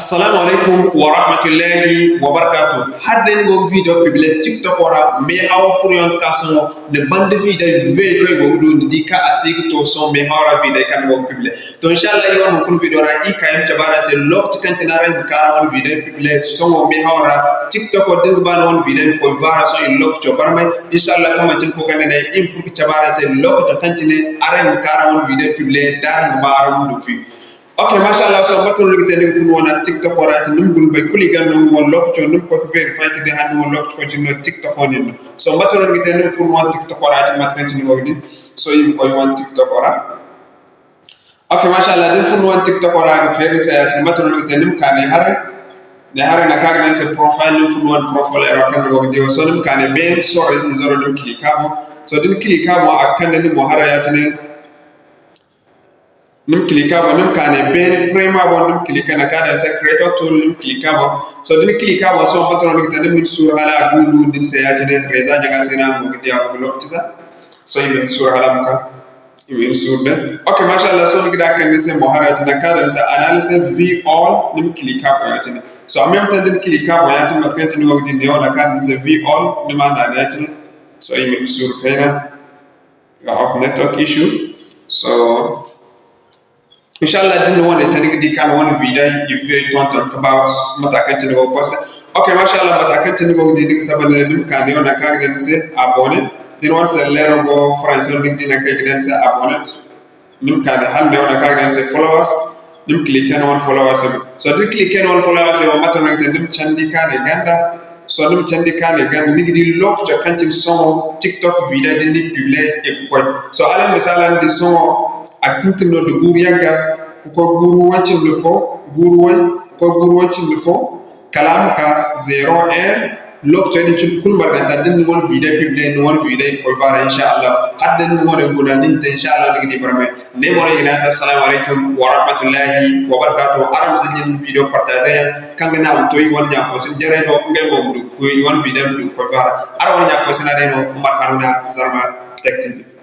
Assalamu alaikum wa rahmatullahi wa barakatuh. Hadde ngo video public TikTok ora me hawa furion kasongo ne bande video video go do dika asigi to so me hawa video kan go public. To inshallah yo mo kun video ra ikayam tabara se lok tikantinare kara on video public songo me hawa TikTok o dir ban on video ko vara so in lok to barmay inshallah kama tin ko kan ne im furki tabara se lok to kantine are kara on video public dar baram do fi. Okay, mashallah, so matul ligte fu wona TikTok ora tan num bay kuli ganno won lok to num ko verify de hande won lok to no TikTok on so matul ligte num fu won TikTok ora tan mat kan ni wogdi so yim ko won TikTok ora. Okay, mashallah, din fu won TikTok ora fere sa tan matul ligte num kan ne hare na kagne se profile num fu won profile era kan wogdi so num kan ben so zoro dum klikabo so din klikabo akkan ni mo hare ya tan num klika bo num kane ben prema bo num klika na kada sa creator tool num klika bo so din klika bo so patron ngi tan min sur hala gundu din se ya tene presa jaga sena mo ngi dia ko lok tisa so min sur hala muka min sur de okay mashallah so ngi da kan ni se mo hara tan kada sa analysis v all num klika bo ya tene so en même temps din klika bo ya tene mat kan tene wogdi ne wala kan se v all ni man na ya tene so min sur kaina of network issue so inshallah didn't want to take the kind of video if you want to talk about matakanti no post okay mashallah matakanti no di dik sabane dim kan yo na ka den se abonné din won se lero go france on dik dina kay den se abonné nim kan hal ne on ka den se followers dim click on followers so di click on followers e mata no dim chandi kan e ganda so dim chandi kan e ganda nigi di lok to kantin son TikTok video din di publier e ko so ala misalan di son ak sintino de guru yaga ko guru wancin le fo guru wan ko guru wancin le fo kalam ka 0 lok to ni ci kul marga ta din won video publier ni won video ko vara inshallah hadden ni wona guna ninte inshallah ngi di barme ne mo ina assalamu alaikum wa rahmatullahi wa barakatuh aram sajin video partager kanga na to yi won ja fo sin jere do ngel mo du ko won video du ko vara ara won ja fo sin ade no Umar Haruna Zarma Tech TV.